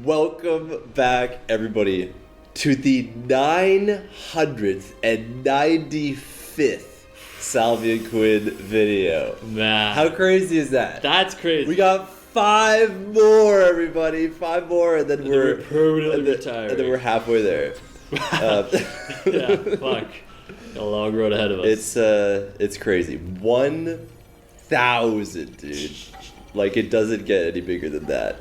Welcome back, everybody, to the 995th Salvy and Quinn video. Man. How crazy is that? That's crazy. We got 5 more, everybody. 5 more, and then we're permanently retired. And then we're halfway there. Yeah, fuck. A long road ahead of us. It's crazy. 1,000, dude. Like, it doesn't get any bigger than that.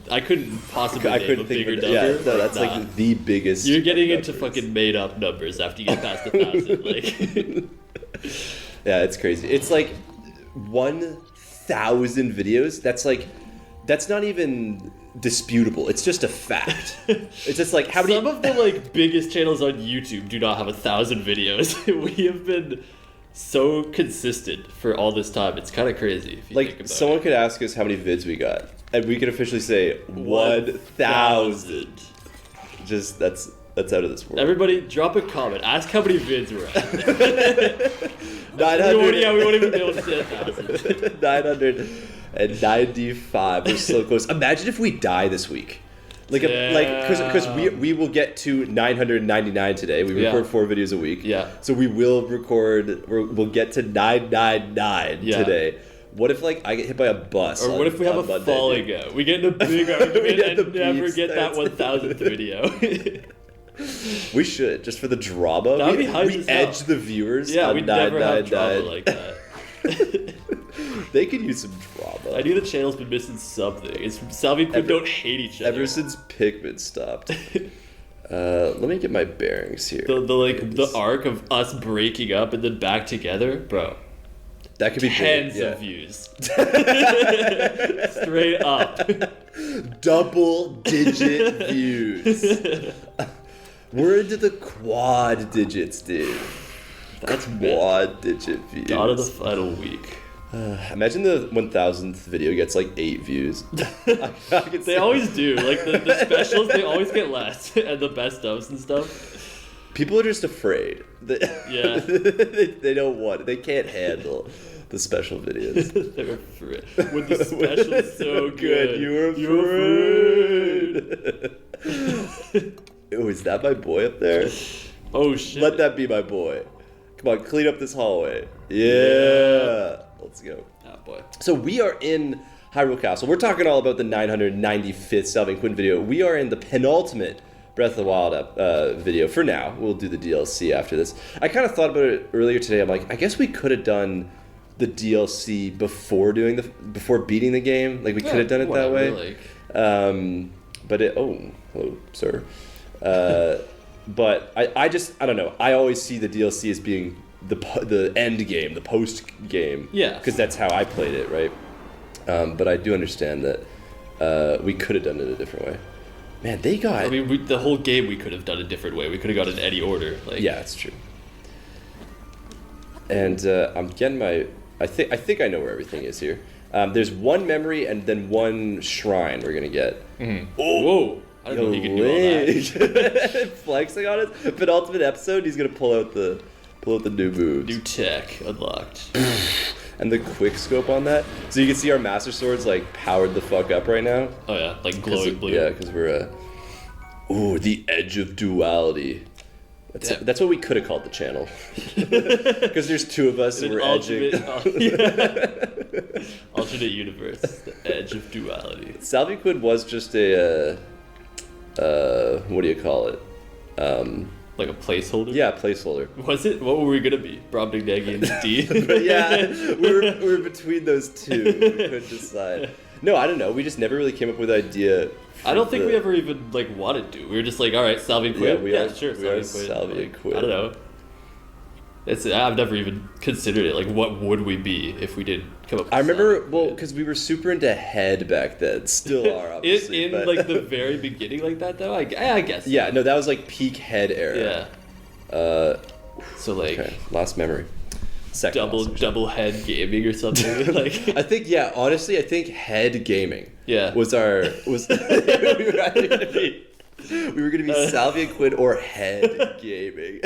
I couldn't possibly name a bigger number. Yeah, no, that's like the biggest. You're getting into fucking made up numbers after you get past 1,000. Like, yeah, it's crazy. It's like 1,000 videos. That's not even disputable. It's just a fact. It's just like how many. Some of the like biggest channels on YouTube do not have 1,000 videos. We have been so consistent for all this time. It's kind of crazy. If you think about someone it. could ask us how many vids we got, and we could officially say 1,000. Just that's out of this world. Everybody, drop a comment. Ask how many vids we're at. 900. Yeah, we won't even be able to say 1,000. 995. We're so close. Imagine if we die this week. Because we will get to 999 today. We record 4 videos a week. Yeah. So we'll get to 999 today. What if I get hit by a bus? Or what if we have a Monday, falling out? We get in a big argument and never get that starts. 1,000th video. We should, just for the drama. That would be hype we as hell. edge the viewers. Yeah, on we never have drama 999. like that. They could use some drama. I knew the channel's been missing something. It's Salvy and Quinn don't hate each other. Ever since Pikmin stopped. Let me get my bearings here. The arc of us breaking up and then back together, bro. That could be tens big, yeah. of views. Straight up. Double-digit views. We're into the quad digits, dude. That's quad-digit views. Out of the final week. Imagine the 1,000th video gets 8 views. They always do. Like the specials, they always get less, and the best ofs and stuff. People are just afraid. Yeah. They don't want it. They can't handle the special videos. They're afraid. When the special's so good. You're afraid. Oh, is that my boy up there? Oh, shit. Let that be my boy. Come on, clean up this hallway. Yeah. Let's go. Oh, boy. So we are in Hyrule Castle. We're talking all about the 995th Salvy and Quinn video. We are in the penultimate Breath of the Wild video for now. We'll do the DLC after this. I kind of thought about it earlier today. I'm like, I guess we could have done the DLC before beating the game. Like we could have done it that way. But hello, sir. But I don't know. I always see the DLC as being the end game, the post game. Yeah. Because that's how I played it, right? But I do understand that we could have done it a different way. Man, they got. I mean, the whole game we could have done a different way. We could have gone in any order. Yeah, that's true. And I'm getting my. I think I know where everything is here. There's one memory and then one shrine we're gonna get. Mm-hmm. Oh, whoa! I don't know if he can do all that. Flexing on his penultimate episode, he's gonna pull out the new moves. New tech unlocked. And the quick scope on that, so you can see our master swords powered the fuck up right now. Oh yeah, glowing blue. Yeah, because we're the edge of duality. That's what we could have called the channel. Because there's 2 of us and we're edging. Alternate universe, the edge of duality. Salvy Quinn was just a what do you call it? Like a placeholder? Yeah, placeholder. Was it? What were we gonna be? Brobdingnagian and D? But yeah, we were between those 2. We couldn't decide. No, I don't know. We just never really came up with an idea. I don't think we ever even wanted to. We were just like, all right, Salvy and Quinn. Yeah, sure. We are Salvy and Quinn. I don't know. I've never even considered it. What would we be if we did come up with I remember, because we were super into head back then. Still are, obviously. in the very beginning like that, though? I guess. Yeah, no, that was peak head era. Yeah. So, okay, last memory. Second double head gaming or something. I think, honestly, I think head gaming was we were gonna be Salvy and Quinn or head gaming.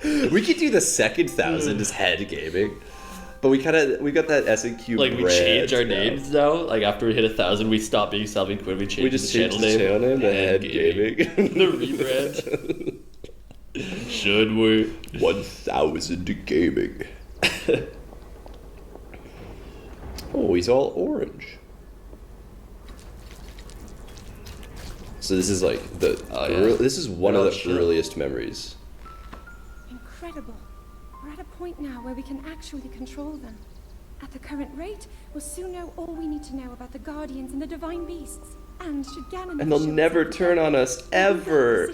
We could do the second 1,000 as head gaming. But we got that S&Q Like, brand we change our now. names now. Like, after we hit 1,000, we stop being Salvy and Quinn. We We just changed the the channel name to Head Head Gaming. The rebrand. Should we? 1,000 Gaming. Oh, he's all orange. So this is like this is one of the earliest memories. Incredible. We're at a point now where we can actually control them. At the current rate, we'll soon know all we need to know about the Guardians and the Divine Beasts. And should Ganon... And they'll never turn on us, ever.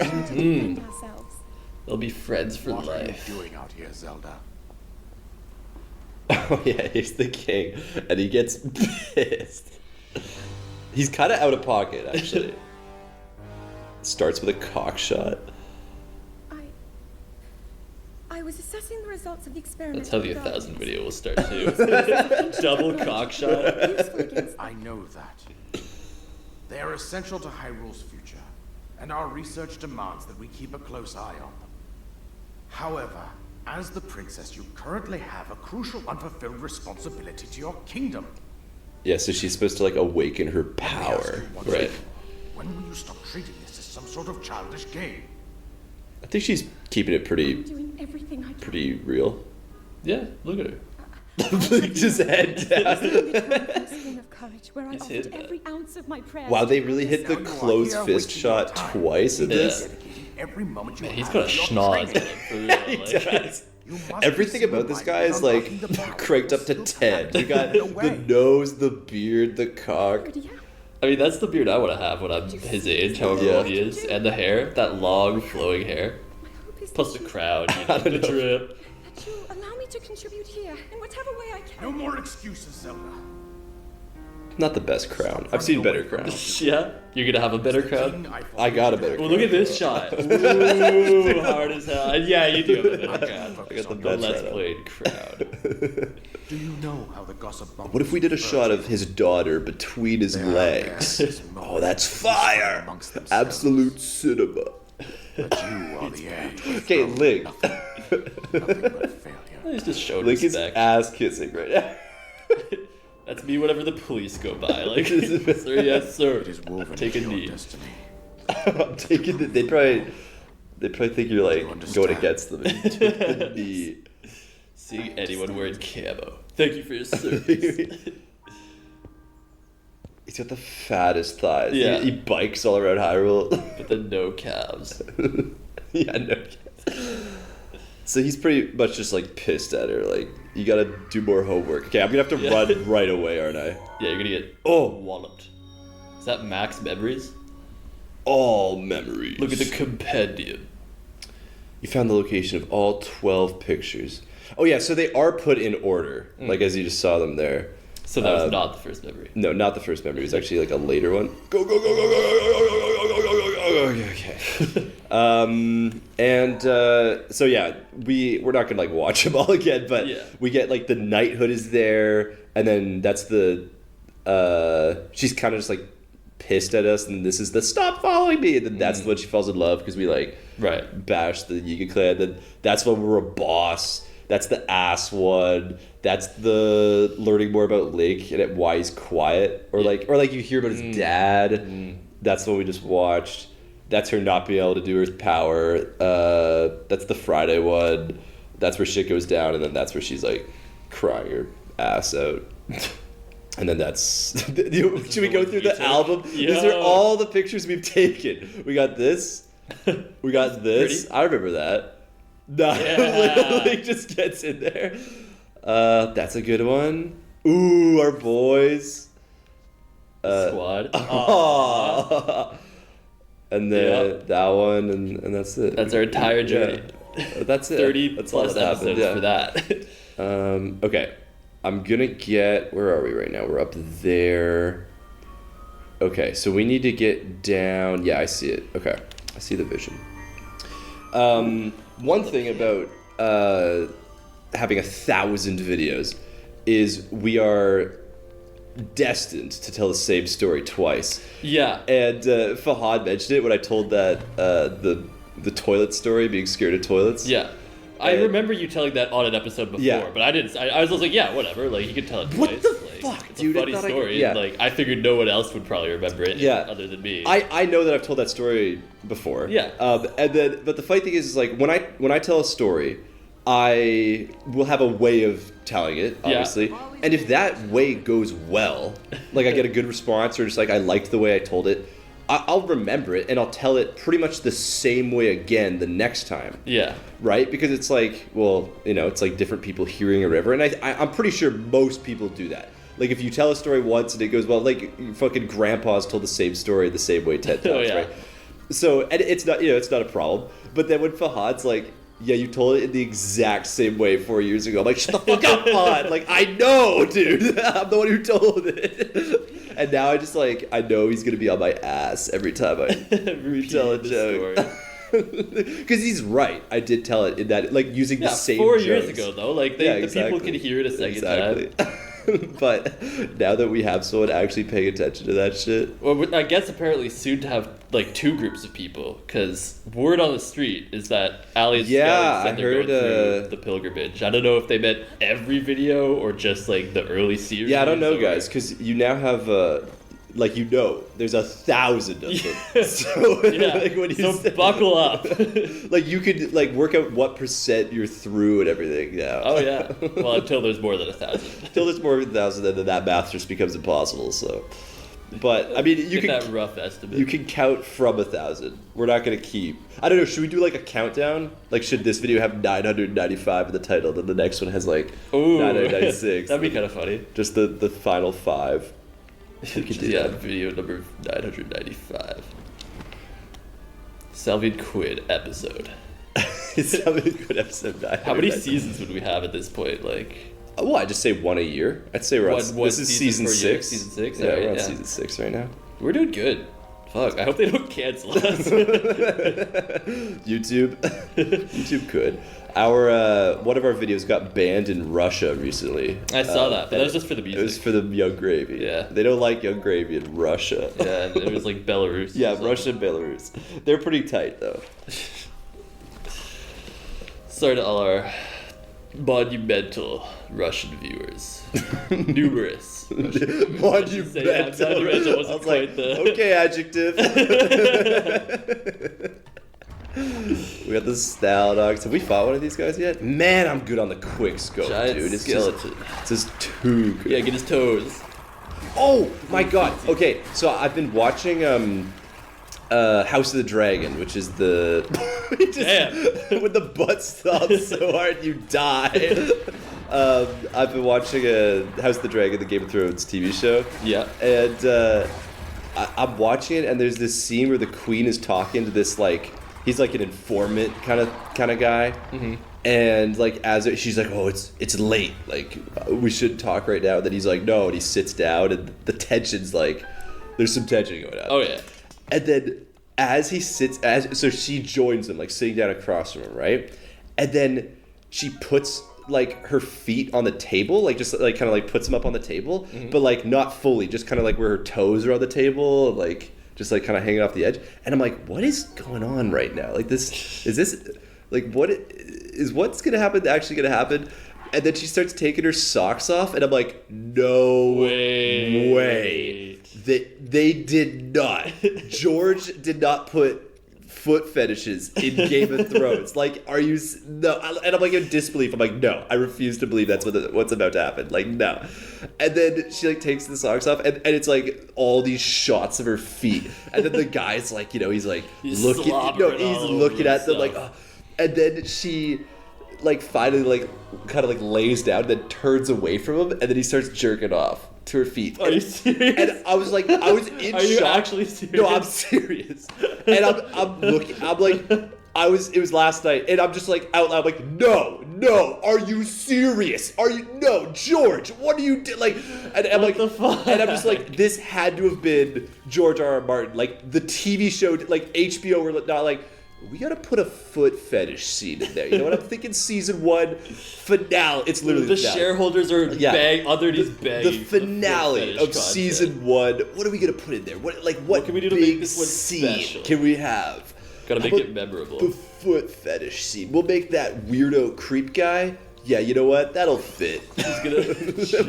They'll be friends for What life. are you doing out here, Zelda? Oh yeah, he's the king, and he gets pissed. He's kind of out of pocket, actually. Starts with a cock shot. I was assessing the results of the experiment. That's how the 1,000 video will start too. Double cock shot. I know that. They are essential to Hyrule's future, and our research demands that we keep a close eye on them. However, as the princess, you currently have a crucial unfulfilled responsibility to your kingdom. Yeah, so she's supposed to like awaken her Let me power, ask you once right? again, when will you stop treating this as some sort of childish game? I think she's keeping it I'm pretty doing everything I can. real. Yeah, look at her. Just head down. Swing of courage, where I He's offered hit that. every ounce of my prayers. Wow, they really hit the Now you are closed here fist wasting shot your time. twice in this. Dedicating every moment you Man, he's have got a to your schnoz on training. him for real. He Like, does. You must Everything be about this supervised guy is in like unlocking the power cranked up to that still 10. You got hidden the away. nose, the beard, the cock. Yeah. I mean, that's the beard I want to have when I'm his age, however Yeah. old he is. And the hair, that long flowing hair. My hope is Plus that the you- crowd, you know, the drip. that you'll allow me to contribute here in whatever way I can. No more excuses, Zelda. Not the best crown. I've seen better crowns. Yeah, you're gonna have a better crowd. I got a better Well, crown. look at this shot. Ooh, hard as hell. And yeah, you do have a better crowd. I got the The best Let's right Played crowd. Do you know how the gossip bump? What if we did a shot of his daughter between his legs? Oh, that's fire! Absolute cinema. But you are the end. Okay, Link. Nothing but failure. He's just showing Link is respect. ass kissing right now. That's me whenever the police go by. Like, sir, yes, sir. It is woven Take a into your knee. destiny. I'm taking the, they probably think you're like understand. going against them. And you took the knee. Seeing anyone wearing camo. Thank you for your service. He's got the fattest thighs. Yeah. He bikes all around Hyrule. But then no calves. Yeah, no. So he's pretty much just like pissed at her. Like, you gotta do more homework. Okay, I'm gonna have to Yeah. run right away, aren't I? Yeah, you're gonna get Oh. walloped. Is that max memories? All memories. Look at the compendium. You found the location of all 12 pictures. Oh yeah, so they are put in order, like as you just saw them there. So that was not the first memory. No, not the first memory. It was actually like a later one. Go, go, go, go, go, go, go, go, go, go, go, go. Okay. So yeah, we're not gonna like watch them all again, but Yeah. we get like the knighthood is there, and then that's the she's kind of just like pissed at us, and this is the stop following me, and then that's when she falls in love because we like Right. bash the Yiga clan. Then that's when we're a boss. That's the ass one. That's the learning more about Link and why he's quiet, or like you hear about his dad. That's the one we just watched. That's her not being able to do her power. That's the Friday one. That's where shit goes down, and then that's where she's like crying her ass out. And then that's. Should we go through the album? These are Yo. all the pictures we've taken. We got this. We got this. Pretty. I remember that. No, Yeah. Link just gets in there. That's a good one. Ooh, our boys. Squad. Aw. And then Yep. that one, and that's it. That's our entire journey. Yeah. That's it. 30 That's all plus that happened. episodes for that. Okay. I'm gonna get. Where are we right now? We're up there. Okay, so we need to get down. Yeah, I see it. Okay, I see the vision. One thing about having 1,000 videos is we are destined to tell the same story twice. Yeah. And Fahad mentioned it when I told that the toilet story, being scared of toilets. Yeah. I remember you telling that on an episode before, Yeah. but I didn't. I was like, yeah, whatever. Like, you could tell it twice. What the like, fuck, it's dude? a I funny thought story. yeah. Like, I figured no one else would probably remember it Yeah. other than me. I know that I've told that story before. Yeah. But the funny thing is like when I tell a story, I will have a way of telling it, obviously. Yeah. And if that way goes well, like I get a good response or just like I liked the way I told it, I'll remember it and I'll tell it pretty much the same way again the next time. Yeah. Right? Because it's like, well, you know, it's like different people hearing a river. And I'm pretty sure most people do that. Like if you tell a story once and it goes well, like your fucking grandpa's told the same story the same way 10 times, Oh, yeah. right? So, and it's not, you know, it's not a problem. But then when Fahad's like, yeah, you told it in the exact same way 4 years ago. I'm like, shut the fuck up, Fahad. Like, I know, dude. I'm the one who told it. And now I just like, I know he's going to be on my ass every time I retell a joke. Because he's right. I did tell it in that, like, using the same 4 jokes. years ago, though. Like, the people can hear it a second time. But now that we have someone actually paying attention to that shit. Well, I guess apparently soon to have like 2 groups of people, because word on the street is that Ali and Yeah, Skelly said I they're heard, going through the pilgrimage. I don't know if they meant every video or just like the early series. Yeah, I don't know, or... guys, because you now have, like, you know, there's 1,000 of them. So, Yeah, like, when you so buckle up. like, you could, like, work out what percent you're through and everything now. Oh, yeah. Well, until there's more than 1,000. Until there's more than 1,000, then that math just becomes impossible, so. But, I mean, you Get that can... rough estimate. You can count from 1,000. We're not going to keep... I don't know, should we do, like, a countdown? Like, should this video have 995 in the title, then the next one has, like, Ooh, 996? That'd be kind of funny. Just the final 5. We could do Yeah, that. video number 995. Salvy and Quinn episode. It's a good episode 9. How many seasons would we have at this point? Like, Well, I just say one a year. I'd say we're on... One This is season per year? 6. Season 6? Yeah, Alright, we're on yeah. season 6 right now. we're doing good. Fuck, I hope they don't cancel us. YouTube. YouTube could. Our one of our videos got banned in Russia recently. I saw that, but that was just for the music. It was for the Young Gravy. Yeah. They don't like Young Gravy in Russia. Yeah, and it was like Belarus. or Yeah, something. Russia and Belarus. They're pretty tight though. Sorry to all our monumental Russian viewers. Numerous. Russian Monumental. Say that, monumental wasn't I was quite like, the... okay, adjective. We got the Style Dogs. Have we fought one of these guys yet? Man, I'm good on the quick scope, Giant dude. It's skeleton. just too good. Yeah, get his toes. Oh my god. Okay, so I've been watching House of the Dragon, which is the Damn. when the butt stops so hard you die. I've been watching House of the Dragon, the Game of Thrones TV show. Yeah. And I'm watching it, and there's this scene where the queen is talking to this like he's like an informant kind of guy. Mm-hmm. And like she's like, oh, it's late, like we shouldn't talk right now. And then he's like, no, and he sits down, and the tension's like, there's some tension going on. Oh, yeah. And then as he sits, so she joins him, like sitting down across from him, right? And then she puts like her feet on the table, like just like kind of like puts them up on the table, but like not fully, just kind of like where her toes are on the table, like just like kind of hanging off the edge. And I'm like, what is going on right now? Like this, is this like what's gonna happen actually gonna happen? And then she starts taking her socks off, and I'm like, no way. They did not. George did not put foot fetishes in Game of Thrones. Like, are you... No. And I'm like in disbelief. I'm like, no. I refuse to believe that's what's about to happen. Like, no. And then she like takes the socks off, and it's like all these shots of her feet. And then the guy's like, you know, he's like looking... No, he's looking at them like... and then she... like finally like kind of like lays down and then turns away from him, and then he starts jerking off to her feet. Are you serious? And I was like, I was in shock. Are you actually serious? No, I'm serious. And I'm looking, I'm like, it was last night, and I'm just like out loud, like, no, are you serious? No, George, what do you do? Like, and I'm like, the fuck? and I'm just like, this had to have been George R.R. Martin, like the TV show, like HBO were not like, we gotta put a foot fetish scene in there. You know what I'm thinking? Season 1 finale. It's literally the finale. shareholders are underneath begging. The finale of season 1. What are we gonna put in there? What can we do to make this one special? Can we have? Gotta make How it about memorable. The foot fetish scene. We'll make that weirdo creep guy. Yeah, you know what? That'll fit. He's gonna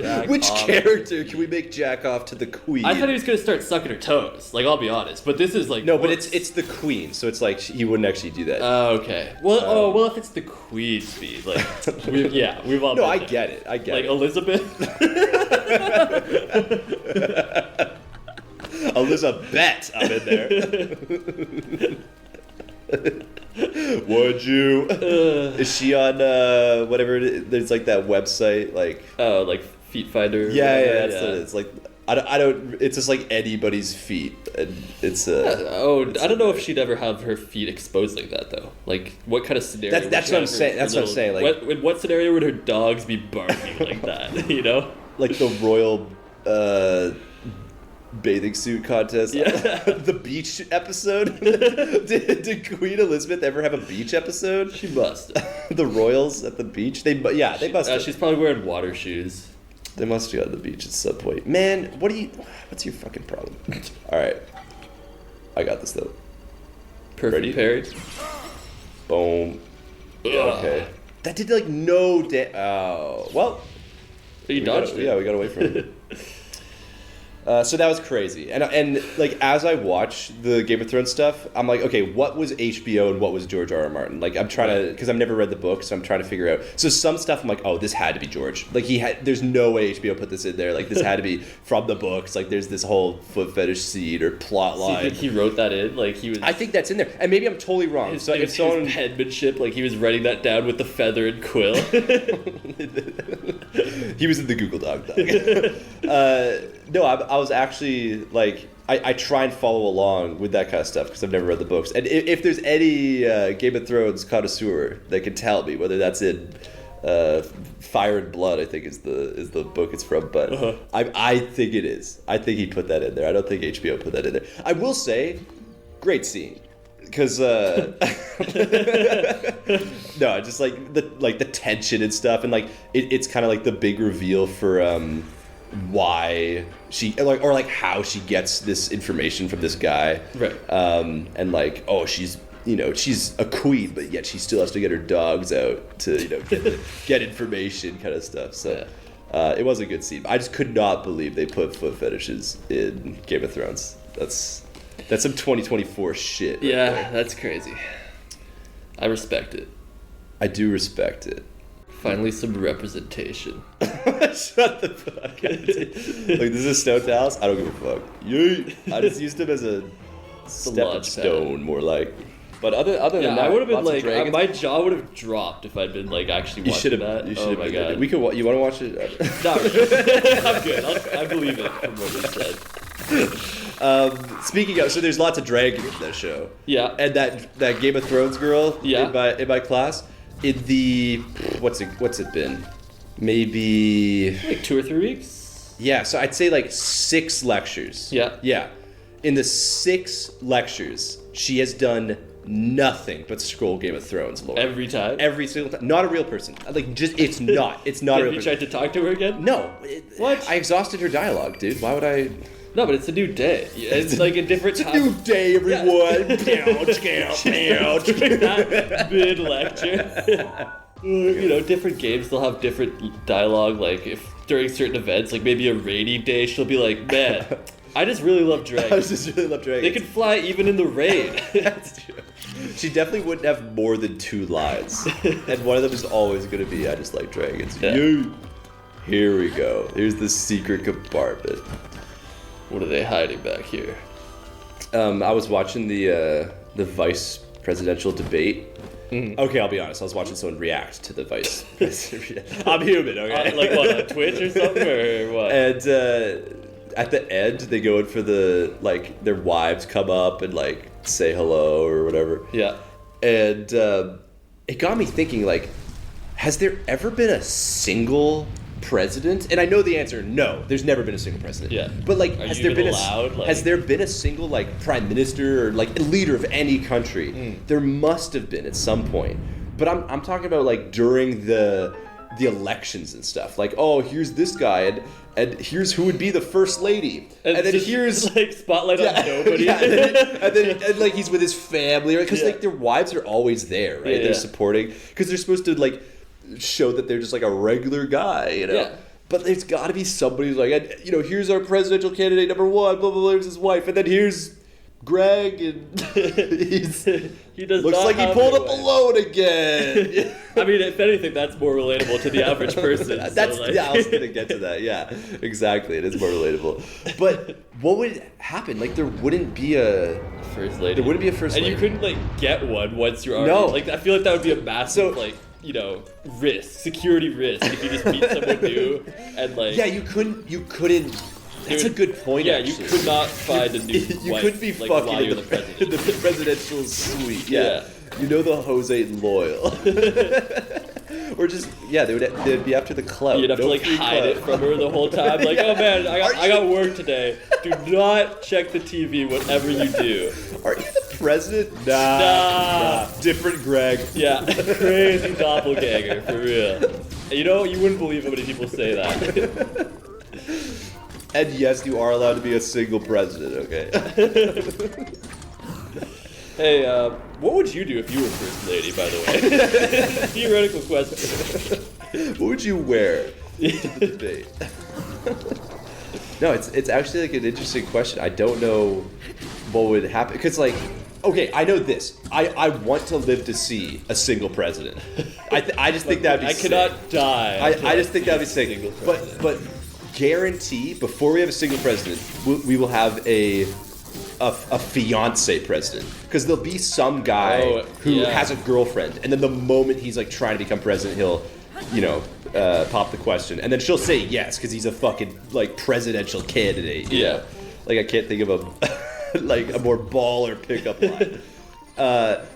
jack Which off. character can we make jack off to the queen? I thought he was gonna start sucking her toes. Like, I'll be honest, but this is like No, but worse. it's the queen, so it's like he wouldn't actually do that. Oh, okay. Well, well, if it's the queen's feet, like, we've all. No, been I there. get it. I get Like it. Elizabeth. Elizabeth, I'm in there. Would you? Is she on whatever? There's like that website, like Oh, like Feet Finder. or yeah, whatever, that's what it is. Like I don't. It's just like anybody's feet, and it's Oh, I don't know if she'd ever have her feet exposed like that though. Like, what kind of scenario? That's what I'm saying. That's what I'm saying. Like, in what scenario would her dogs be barking like that? You know? like the royal bathing suit contest. Yeah. The beach episode. did Queen Elizabeth ever have a beach episode? She must. The royals at the beach. They must. Have. She's probably wearing water shoes. They must have gone to the beach at some point. Man, what's your fucking problem? All right, I got this though. Perfect parry. Boom. Yeah, okay. That did like no oh well. You dodged it. Yeah, we got away from it. So that was crazy, and like as I watch the Game of Thrones stuff, I'm like, okay, what was HBO and what was George R.R. Martin? Like, I'm trying to, because I've never read the book, so I'm trying to figure out. So some stuff I'm like, oh, this had to be George. Like there's no way HBO put this in there. Like this had to be from the books. Like there's this whole foot fetish scene or plot So you line. think he wrote that in? Like he was. I think that's in there, and maybe I'm totally wrong. So if someone his penmanship, like he was writing that down with the feather and quill. he was in the Google Doc. No, I was actually like, I try and follow along with that kind of stuff because I've never read the books. And if there's any Game of Thrones connoisseur that can tell me whether that's in Fire and Blood, I think is the book it's from. But I think it is. I think he put that in there. I don't think HBO put that in there. I will say, great scene. Because no, just like the tension and stuff, and like it's kind of like the big reveal for why she like how she gets this information from this guy, Right. And like, oh, she's a queen, but yet she still has to get her dogs out to get information, kind of stuff. So it was a good scene. I just could not believe they put foot fetishes in Game of Thrones. That's some 2024 shit. Right Yeah, there. that's crazy. I respect it. I do respect it. Finally, some representation. Shut the fuck up. Like, this is Stone House? I don't give a fuck. Yeet. I just used him as a stepping launch stone, more like. But other than Yeah, that, I would have been lots of like, dragons. my jaw would have dropped if I'd been like actually You watching should have. that. You should Oh have. my god. We could. You want to watch it? No, I'm good. I believe it from what you said. Speaking of, so there's lots of dragon in that show. Yeah. And that Game of Thrones girl. Yeah. In my class, in the what's it been? Maybe. Like 2 or 3 weeks. Yeah, so I'd say like 6 lectures. Yeah. Yeah. In the 6 lectures, she has done nothing but scroll Game of Thrones lore. Every time. Every single time. Not a real person. Like, just, it's not. It's not a Have real you person. tried to talk to her again? No. What? I exhausted her dialogue, dude. Why would I? No, but it's a new day. It's like a different It's a new day, everyone. that mid lecture. Different games, they'll have different dialogue. Like if during certain events, like maybe a rainy day, she'll be like, "Man, I just really love I dragons. just really love dragons. They can fly even in the rain." That's true. She definitely wouldn't have more than 2 lines. And one of them is always going to be, I just like dragons. Yeah. Yay. Here we go. Here's the secret compartment. What are they hiding back here? I was watching the vice presidential debate. Okay, I'll be honest. I was watching someone react to the vice president. I'm human, okay? Like what, on Twitch or something, or what? And at the end, they go in for their wives come up and like say hello or whatever. Yeah. And it got me thinking, like, has there ever been a single president? And I know the answer, no. There's never been a single president. Yeah. But like, Are has you there been even allowed, like- has there been a single like prime minister or like leader of any country? There must have been at some point. But I'm talking about like during the the elections and stuff. Like, oh, here's this guy, and here's who would be the first lady, and then here's like spotlight on nobody. and then like he's with his family, right? Because like their wives are always there, right? Yeah. They're supporting because they're supposed to like show that they're just like a regular guy, you know. Yeah. But there's got to be somebody who's like, here's our presidential candidate number 1, blah blah blah, here's his wife, and then here's Greg, and he does looks not like he have pulled a up wife. alone again. I mean, if anything, that's more relatable to the average person. That's so, like... yeah, I was gonna get to that. Yeah, exactly. It is more relatable. But what would happen? Like, there wouldn't be a first lady. There wouldn't be a first lady, and you couldn't like get one once you're already. No. Like, I feel like that would be a massive risk, security risk if you just meet someone new and like. Yeah, you couldn't. That's a good point. Yeah, actually. you could not find a new You wife, couldn't be like, fucking while in you're the, the president. in the presidential suite. Yeah. You know the hoes ain't loyal. Or just they'd be after the clout. You'd have to like free hide clout. it from her the whole time. Like, oh man, I got work today. Do not check the TV whatever you do. Are you the president? Nah. Different Greg. Yeah, crazy doppelganger for real. You know, you wouldn't believe how many people say that. And yes, you are allowed to be a single president. Okay. Hey, what would you do if you were first lady? By the way, theoretical question. What would you wear to the debate? No, it's actually like an interesting question. I don't know what would happen because like, okay, I know this. I want to live to see a single president. I just think that'd be. I sick. cannot die. I just think that'd be sick. But guarantee before we have a single president, we will have a fiance president, because there'll be some guy who has a girlfriend, and then the moment he's like trying to become president, he'll pop the question, and then she'll say yes because he's a fucking like presidential candidate. You know? Like I can't think of a like a more baller pickup line.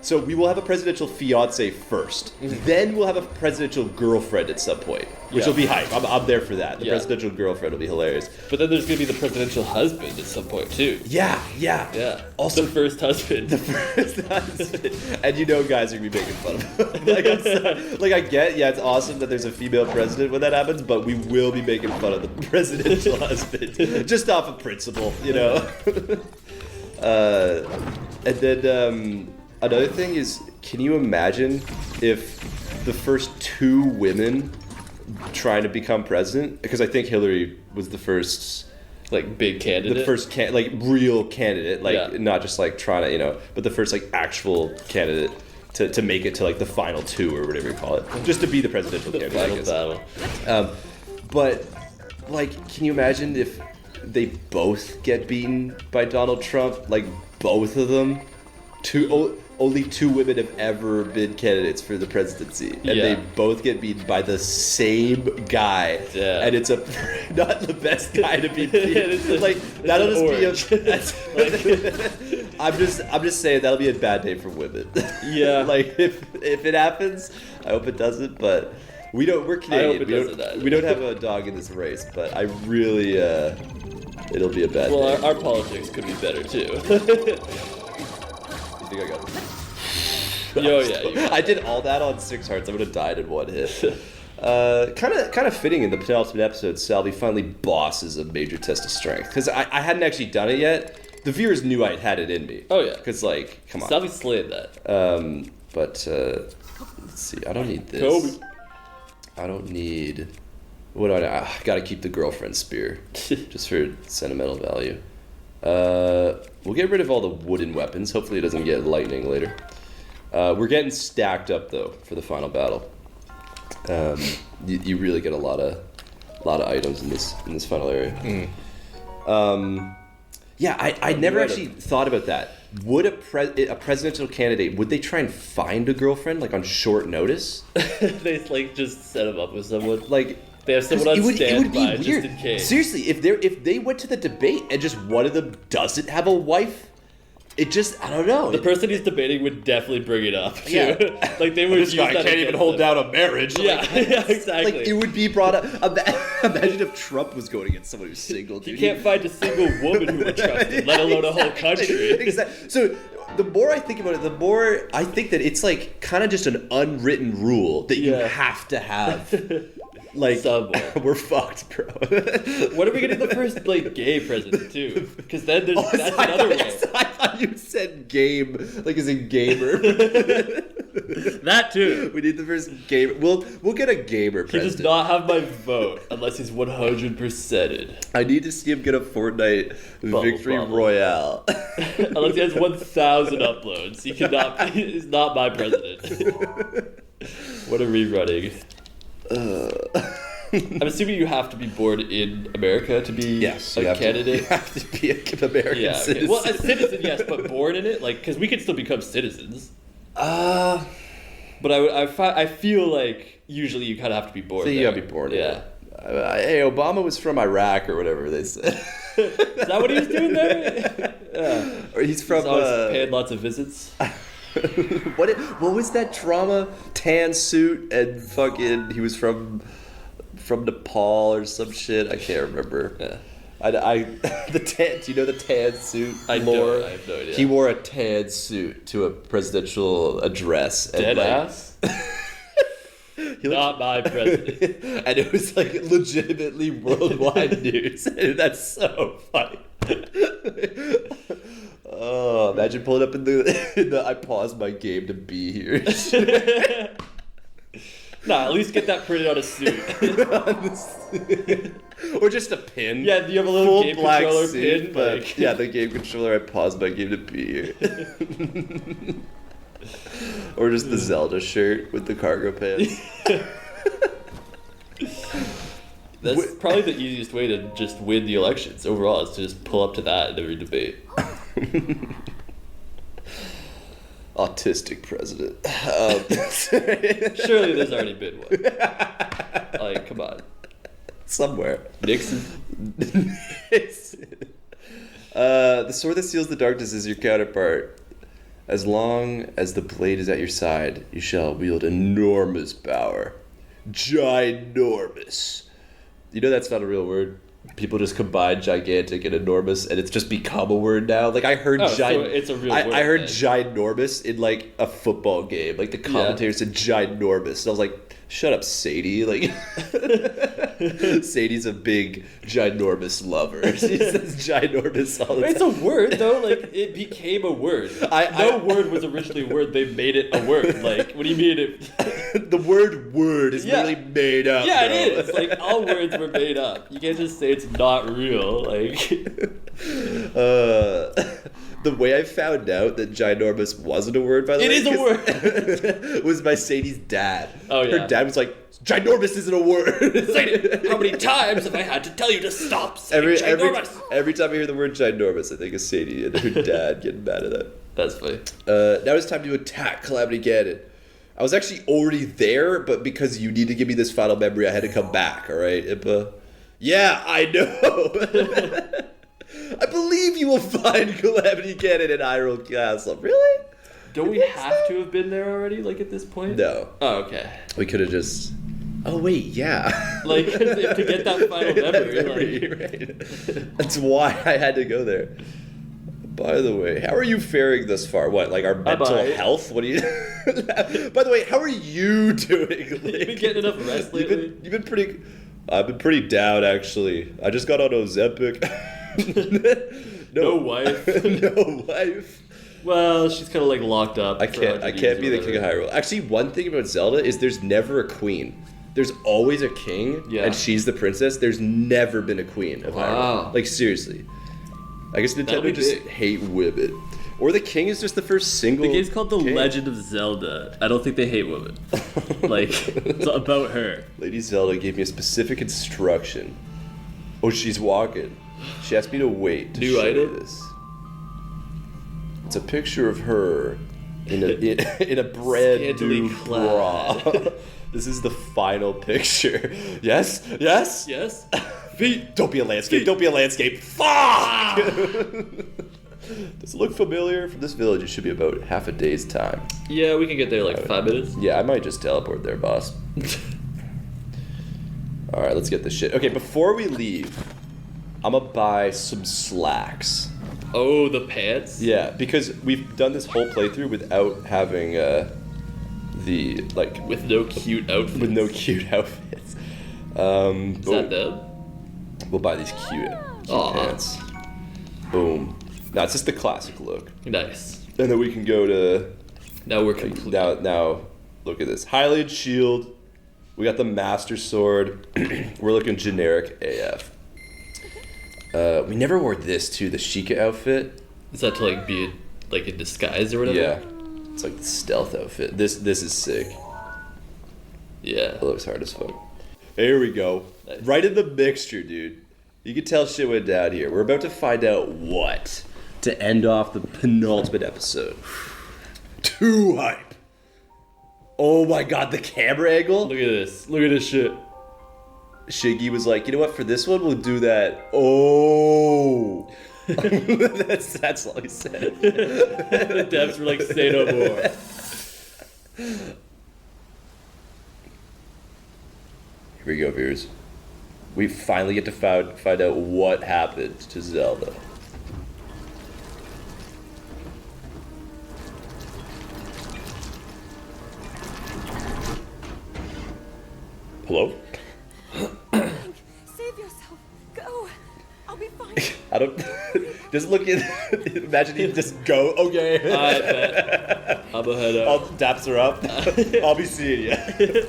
So we will have a presidential fiance first. Then we'll have a presidential girlfriend at some point, which will be hype. I'm there for that. The presidential girlfriend will be hilarious. But then there's gonna be the presidential husband at some point too. Yeah. Also, the first husband. And guys are gonna be making fun of him. I get, it's awesome that there's a female president when that happens, but we will be making fun of the presidential husband just off of principle, And then another thing is, can you imagine if the first 2 women trying to become president? Because I think Hillary was the first, like, big candidate. The first real candidate, not just like trying to, but the first like actual candidate to make it to like the final 2 or whatever you call it, just to be the presidential candidate. Final battle. But like, can you imagine if they both get beaten by Donald Trump? Like, both of them? Only 2 women have ever been candidates for the presidency, and they both get beaten by the same guy. Yeah. And it's not the best guy to be beaten. Like, that'll just be I'm just saying that'll be a bad day for women. Yeah. Like, if it happens, I hope it doesn't, but we're Canadian. We don't have a dog in this race, but I really it'll be a bad day. Well, our politics could be better too. I think I got it. Yeah. I did all that on 6 hearts. I would have died in one hit. Kind of fitting in the penultimate episode, Salvy finally bosses a major test of strength. Because I hadn't actually done it yet. The viewers knew I had it in me. Oh, yeah. Because, like, come on. Salvy slayed that. But, let's see. I don't need this. Kobe. I don't need... What do I gotta keep the girlfriend spear. Just for sentimental value. We'll get rid of all the wooden weapons. Hopefully it doesn't get lightning later. We're getting stacked up though for the final battle. You really get a lot of items in this final area. I never actually thought about that. Would a presidential candidate, would they try and find a girlfriend like on short notice? They like just set him up with someone. Like, they have someone on standby just weird. in case. Seriously, if they went to the debate and just one of them doesn't have a wife, it just, I don't know. The person he's debating would definitely bring it up too. Yeah. Like they would use that. Can't even hold down a marriage. Yeah, exactly. Like, it would be brought up. Imagine if Trump was going against someone who's single. You can't find a single woman who would trust him, let alone a whole country. Exactly. So the more I think about it, the more I think that it's like kind of just an unwritten rule that you have to have. Like, somewhere. We're fucked, bro. When are we getting the first like gay president too? Because then there's that's another way. I thought you said game, like as in gamer. That too. We need the first gamer. We'll get a gamer He president. does not have my vote unless he's 100%ed. I need to see him get a Fortnite victory bubble. royale. Unless he has 1,000 uploads, he cannot. He's not my president. What a rerunning. I'm assuming you have to be born in America to be a candidate. You have to be an American citizen. Well, a citizen, yes, but born in it, like, because we could still become citizens. But I feel like usually you kind of have to be born. So you there. gotta be born. Yeah. Hey, Obama was from Iraq or whatever they said. Is that what he was doing there? Yeah. Or he's from. always paying lots of visits. What was that drama? Tan suit and fucking. He was from Nepal or some shit. I can't remember. Yeah. The tan. Do you know the tan suit? I don't. I have no idea. He wore a tan suit to a presidential address. Dead ass. Not my president. And it was like legitimately worldwide news. And that's so funny. Oh, imagine pulling up in the I paused my game to be here. Nah, at least get that printed on a suit. Or just a pin. Yeah, do you have a little game black controller suit, pin? but Like... yeah, the game controller, I paused my game to be here. Or just the Zelda shirt with the cargo pants. That's probably the easiest way to just win the elections overall, is to just pull up to that in every debate. Autistic president. Surely there's already been one. Like, come on. Somewhere. Nixon. The sword that seals the darkness is your counterpart. As long as the blade is at your side, you shall wield enormous power. Ginormous. You know that's not a real word? People just combine gigantic and enormous, and it's just become a word now. Like I heard, so it's a real word. I heard ginormous in like a football game. Like the commentator said ginormous, and I was like, "Shut up, Sadie!" Like Sadie's a big ginormous lover. She says ginormous all the time. It's a word though. Like it became a word. No word was originally a word. They made it a word. Like what do you mean it? The word "word" is literally made up. Yeah, bro. it is. Like all words were made up. You can't just say it's not real. Like the way I found out that ginormous wasn't a word, by the way, it is a word. was by Sadie's dad. Oh yeah. Her dad was like, "Ginormous isn't a word." Sadie, how many times have I had to tell you to stop saying ginormous? Every time I hear the word ginormous, I think of Sadie and her dad getting mad at that. That's funny. Now it's time to attack Calamity Ganon. I was actually already there, but because you need to give me this final memory, I had to come back. All right, Impa? Yeah, I know. I believe you will find Calamity Ganon in Hyrule Castle. Really? Don't we have to have been there already? Like at this point? No. Oh, okay. We could have just... Oh, wait, yeah. Like, to get that final memory. Right. That's why I had to go there. By the way, how are you faring thus far? What, like our mental health? What do you... By the way, how are you doing? Like, You've been getting enough rest lately? You've been pretty... I've been pretty down, actually. I just got on Ozempic. No wife. No wife. Well, she's kind of like locked up. I can't be the king of Hyrule. Actually, one thing about Zelda is there's never a queen. There's always a king, and she's the princess. There's never been a queen of Hyrule. Like, seriously. I guess Nintendo just hate women. Or the king is just the first single The game's called The king. Legend of Zelda. I don't think they hate women. Like, it's about her. Lady Zelda gave me a specific instruction. Oh, she's walking. She asked me to wait to show you this. It's a picture of her in a brand new bra. This is the final picture. Yes? Yes? Yes? Don't be a landscape. Don't be a landscape. Fuck! Does it look familiar? From this village, it should be about half a day's time. Yeah, we can get there like 5 minutes. Yeah, I might just teleport there, boss. Alright, let's get this shit. Okay, before we leave, I'm gonna buy some slacks. Oh, the pants? Yeah, because we've done this whole playthrough without having the like With no cute outfits. with no cute outfits. Is that them? We'll buy these cute Aw. pants. Boom. Now it's just the classic look, Nice. and then we can go to Now we're complete. now. Look at this Hylian shield. We got the Master Sword. We're looking generic AF. We never wore this too. The Sheikah outfit. Is that to like be like in disguise or whatever? Yeah, it's like the stealth outfit. This is sick. Yeah. It looks hard as fuck. Here we go. Nice. Right in the mixture, dude. You can tell shit went down here. We're about to find out what to end off the penultimate episode. Too hype. Oh my god, the camera angle. Look at this. Look at this shit. Shiggy was like, you know what? For this one, we'll do that. Oh. that's all he said. The devs were like, say no more. Here we go, viewers. We finally get to find out what happened to Zelda. Hello? Save yourself. Go. I'll be fine. I don't. Just look at. Imagine he just go. Okay. I bet. I'm gonna head I'll out. daps her up. I'll be seeing you.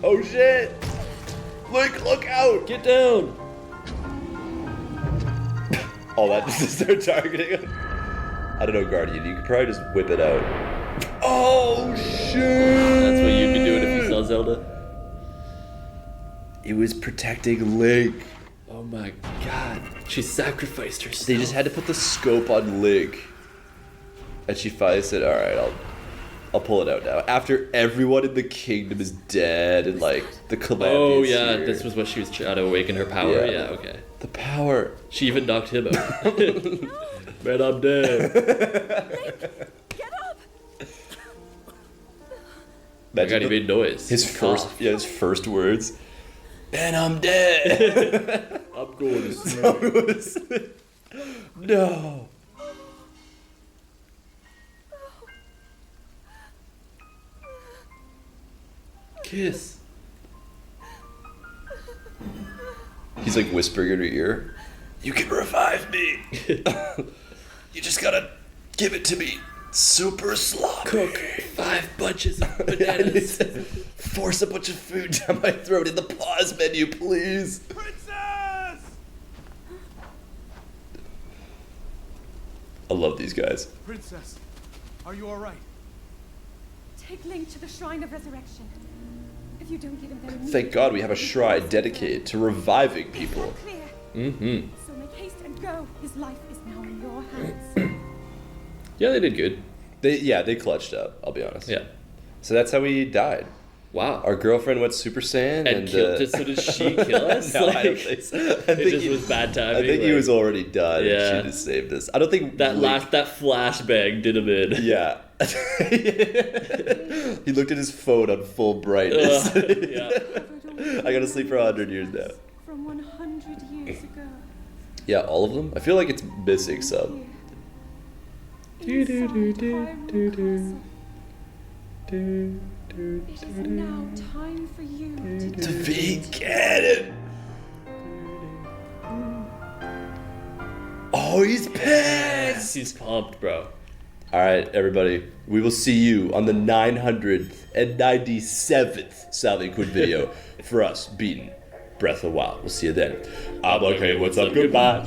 Oh shit! Look out! Get down. All that just to start targeting him. I don't know, Guardian. You could probably just whip it out. Oh shit! That's what you'd be doing if you saw Zelda. It was protecting Link. Oh my god. She sacrificed herself. They just had to put the scope on Link. And she finally said, alright, I'll pull it out now. After everyone in the kingdom is dead and like the calamity. Oh yeah, this was what she was trying to awaken her power. Yeah. Yeah, okay. the power. She even knocked him out. Man, I'm dead. Get up. My god, he made noise. His Cough. his first words. And I'm dead. I'm going to sleep. No. Kiss. He's like whispering in her ear. You can revive me. You just gotta give it to me. Super sloppy. Cook 5 bunches of bananas. Force a bunch of food down my throat in the pause menu, please. Princess! I love these guys. Princess, are you alright? Take Link to the Shrine of Resurrection. If you don't get him there Thank God we have a shrine dedicated to reviving people. Clear. Mm-hmm. So make haste and go. His life is now in your hands. Yeah, they did good. They clutched up, I'll be honest. Yeah. So that's how we died. Wow. Our girlfriend went Super Saiyan and killed us. So did she kill us? No, I like, don't think so. it just was bad timing. I think he like, was already done Yeah. and she just saved us. I don't think that Link- that flashbang did him in. Yeah. He looked at his phone on full brightness. Yeah. I gotta sleep for 100 years now. From 100 years ago. Yeah, all of them? I feel like it's missing some. Here. Inside Hyrule Castle. It is now time for you to To be canon! Oh, he's pissed! He's pumped, bro. Alright, everybody. We will see you on the 997th Salvy Quinn video for us beating Breath of the Wild. We'll see you then. I'm okay, what's up? Goodbye.